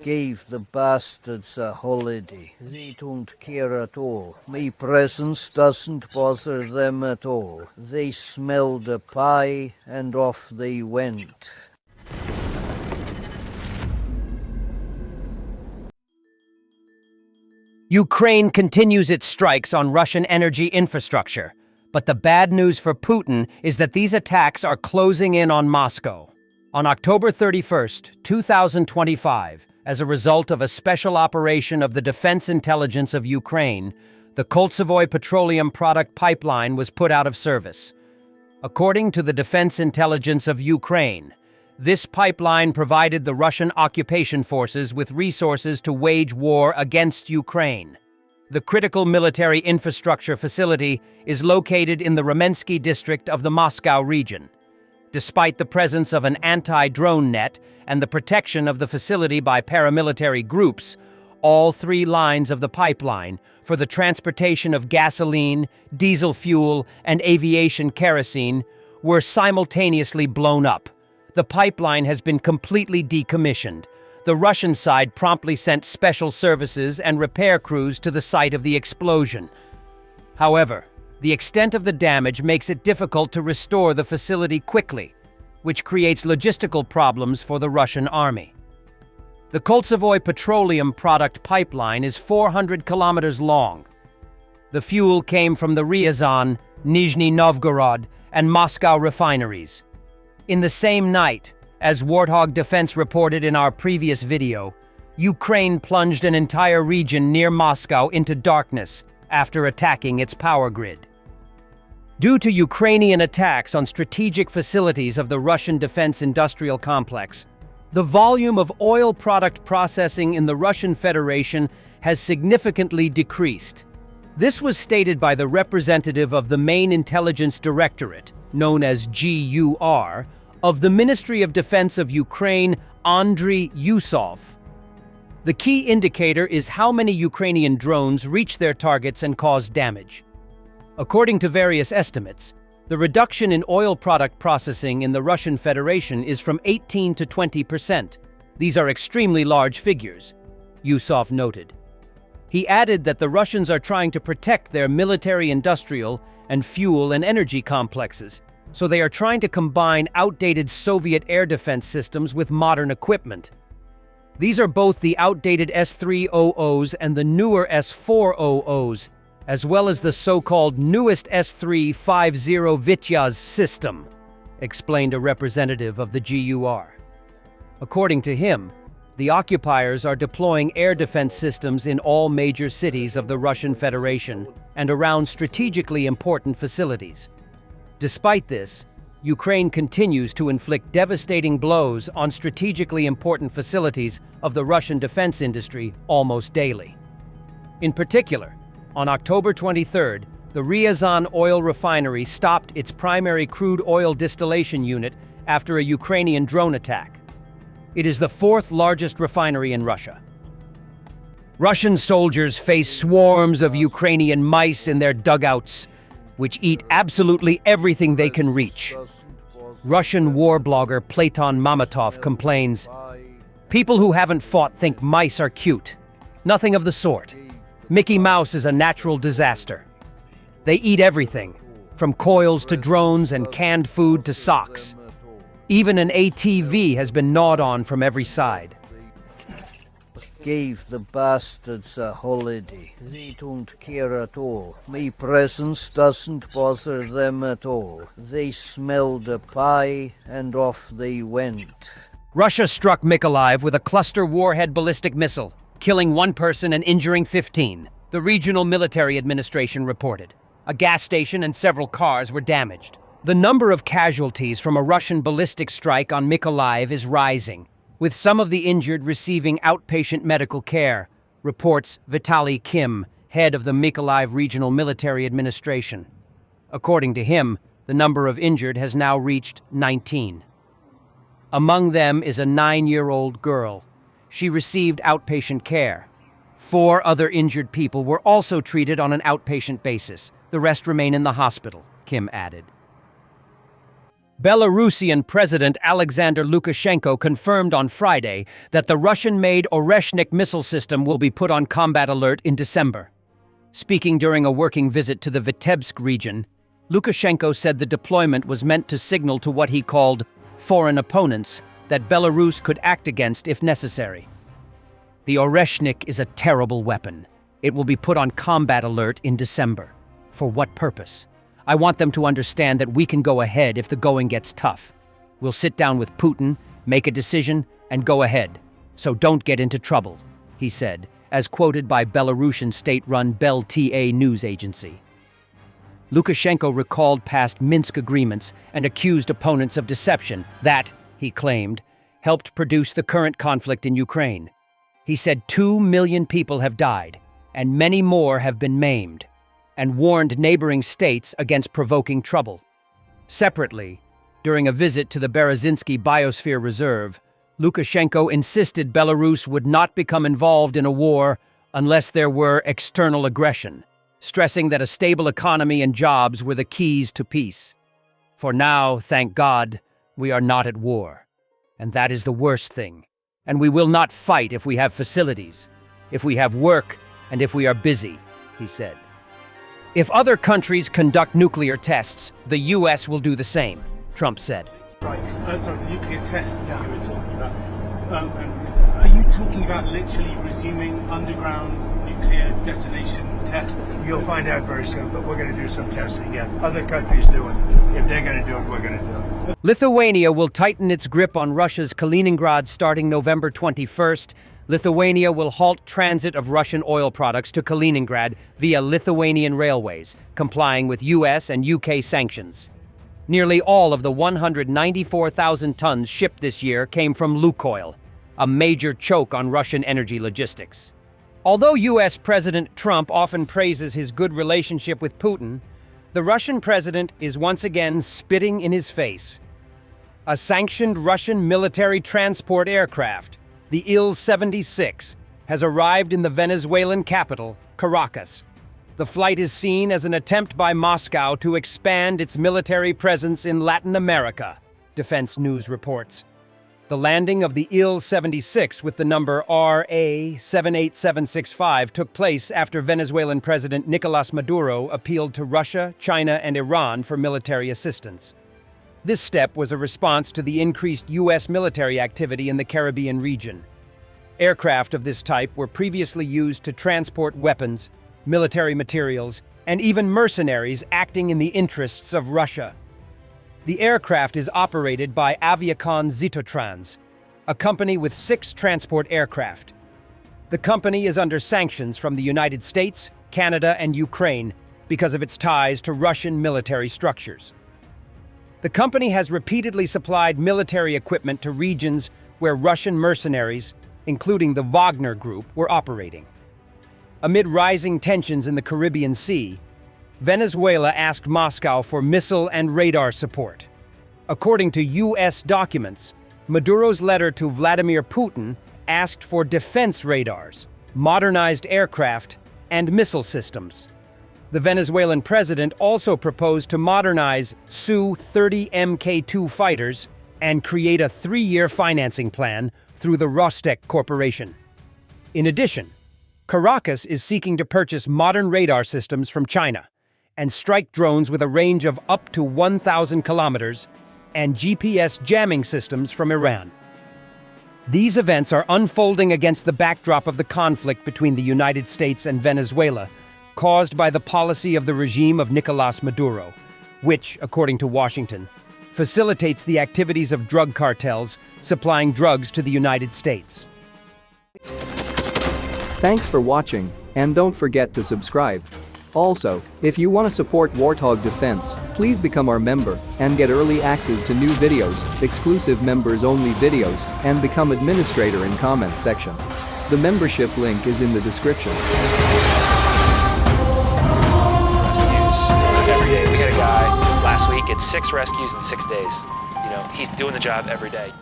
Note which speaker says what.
Speaker 1: Gave the bastards a holiday. They don't care at all. My presence doesn't bother them at all. They smelled a pie and off they went.
Speaker 2: Ukraine continues its strikes on Russian energy infrastructure, but the bad news for Putin is that these attacks are closing in on Moscow. On October 31st, 2025, as a result of a special operation of the Defense Intelligence of Ukraine, the Koltsovoy petroleum product pipeline was put out of service. According to the Defense Intelligence of Ukraine, this pipeline provided the Russian occupation forces with resources to wage war against Ukraine. The critical military infrastructure facility is located in the Ramensky district of the Moscow region. Despite the presence of an anti-drone net and the protection of the facility by paramilitary groups, all three lines of the pipeline for the transportation of gasoline, diesel fuel, and aviation kerosene were simultaneously blown up. The pipeline has been completely decommissioned. The Russian side promptly sent special services and repair crews to the site of the explosion. However, the extent of the damage makes it difficult to restore the facility quickly, which creates logistical problems for the Russian army. The Koltsovoy petroleum product pipeline is 400 kilometers long. The fuel came from the Ryazan, Nizhny Novgorod, and Moscow refineries. In the same night, as Warthog Defense reported in our previous video, Ukraine plunged an entire region near Moscow into darkness after attacking its power grid. Due to Ukrainian attacks on strategic facilities of the Russian defense industrial complex, the volume of oil product processing in the Russian Federation has significantly decreased. This was stated by the representative of the Main Intelligence Directorate, known as GUR, of the Ministry of Defense of Ukraine, Andriy Yusov. The key indicator is how many Ukrainian drones reach their targets and cause damage. According to various estimates, the reduction in oil product processing in the Russian Federation is from 18 to 20%. These are extremely large figures, Yusov noted. He added that the Russians are trying to protect their military-industrial and fuel and energy complexes, so they are trying to combine outdated Soviet air defense systems with modern equipment. These are both the outdated S-300s and the newer S-400s, as well as the so-called newest S-350 Vityaz system, explained a representative of the GUR. According to him, the occupiers are deploying air defense systems in all major cities of the Russian Federation and around strategically important facilities. Despite this, Ukraine continues to inflict devastating blows on strategically important facilities of the Russian defense industry almost daily. In particular, on October 23rd, the Ryazan oil refinery stopped its primary crude oil distillation unit after a Ukrainian drone attack. It is the fourth largest refinery in Russia. Russian soldiers face swarms of Ukrainian mice in their dugouts, which eat absolutely everything they can reach. Russian war blogger Platon Mamatov complains, "People who haven't fought think mice are cute. Nothing of the sort. Mickey Mouse is a natural disaster. They eat everything, from coils to drones and canned food to socks. Even an ATV has been gnawed on from every side."
Speaker 1: Gave the bastards a holiday. They don't care at all. My presence doesn't bother them at all. They smelled a pie and off they went.
Speaker 2: Russia struck Mykolaiv with a cluster warhead ballistic missile, killing 1 person and injuring 15, the regional military administration reported. A gas station and several cars were damaged. The number of casualties from a Russian ballistic strike on Mykolaiv is rising, with some of the injured receiving outpatient medical care, reports Vitaly Kim, head of the Mykolaiv Regional Military Administration. According to him, the number of injured has now reached 19. Among them is a 9-year-old girl. She received outpatient care. 4 other injured people were also treated on an outpatient basis. The rest remain in the hospital, Kim added. Belarusian President Alexander Lukashenko confirmed on Friday that the Russian-made Oreshnik missile system will be put on combat alert in December. Speaking during a working visit to the Vitebsk region, Lukashenko said the deployment was meant to signal to what he called foreign opponents that Belarus could act against if necessary. The Oreshnik is a terrible weapon. It will be put on combat alert in December. For what purpose? I want them to understand that we can go ahead if the going gets tough. We'll sit down with Putin, make a decision, and go ahead. So don't get into trouble, he said, as quoted by Belarusian state-run Bel-TA news agency. Lukashenko recalled past Minsk agreements and accused opponents of deception that, he claimed, helped produce the current conflict in Ukraine. He said 2 million people have died, and many more have been maimed, and warned neighboring states against provoking trouble. Separately, during a visit to the Berezinsky Biosphere Reserve, Lukashenko insisted Belarus would not become involved in a war unless there were external aggression, stressing that a stable economy and jobs were the keys to peace. For now, thank God, we are not at war. And that is the worst thing. And we will not fight if we have facilities, if we have work, and if we are busy, he said. If other countries conduct nuclear tests, the U.S. will do the same, Trump said.
Speaker 3: The nuclear tests that you were talking about. Are you talking about literally resuming underground nuclear detonation tests?
Speaker 4: You'll find out very soon, but we're going to do some testing. Yeah, other countries do it. If they're going to do it, we're going to do it.
Speaker 2: Lithuania will tighten its grip on Russia's Kaliningrad starting November 21st. Lithuania will halt transit of Russian oil products to Kaliningrad via Lithuanian railways, complying with US and UK sanctions. Nearly all of the 194,000 tons shipped this year came from Lukoil, a major choke on Russian energy logistics. Although US President Trump often praises his good relationship with Putin, the Russian president is once again spitting in his face. A sanctioned Russian military transport aircraft, the Il-76, has arrived in the Venezuelan capital, Caracas. The flight is seen as an attempt by Moscow to expand its military presence in Latin America, Defense News reports. The landing of the Il-76 with the number RA-78765 took place after Venezuelan President Nicolas Maduro appealed to Russia, China, and Iran for military assistance. This step was a response to the increased U.S. military activity in the Caribbean region. Aircraft of this type were previously used to transport weapons, military materials, and even mercenaries acting in the interests of Russia. The aircraft is operated by Aviacon Zitotrans, a company with 6 transport aircraft. The company is under sanctions from the United States, Canada, and Ukraine because of its ties to Russian military structures. The company has repeatedly supplied military equipment to regions where Russian mercenaries, including the Wagner Group, were operating. Amid rising tensions in the Caribbean Sea, Venezuela asked Moscow for missile and radar support. According to U.S. documents, Maduro's letter to Vladimir Putin asked for defense radars, modernized aircraft, and missile systems. The Venezuelan president also proposed to modernize Su-30 Mk2 fighters and create a 3-year financing plan through the Rostec Corporation. In addition, Caracas is seeking to purchase modern radar systems from China and strike drones with a range of up to 1,000 kilometers and GPS jamming systems from Iran. These events are unfolding against the backdrop of the conflict between the United States and Venezuela, caused by the policy of the regime of Nicolas Maduro, which, according to Washington, facilitates the activities of drug cartels supplying drugs to the United States.
Speaker 5: Thanks for watching, and don't forget to subscribe. Also, if you want to support Warthog Defense, please become our member and get early access to new videos, exclusive members-only videos, and become administrator in comment section. The membership link is in the description.
Speaker 6: Every day. We had a guy last week at 6 rescues in 6 days. You know, he's doing the job every day.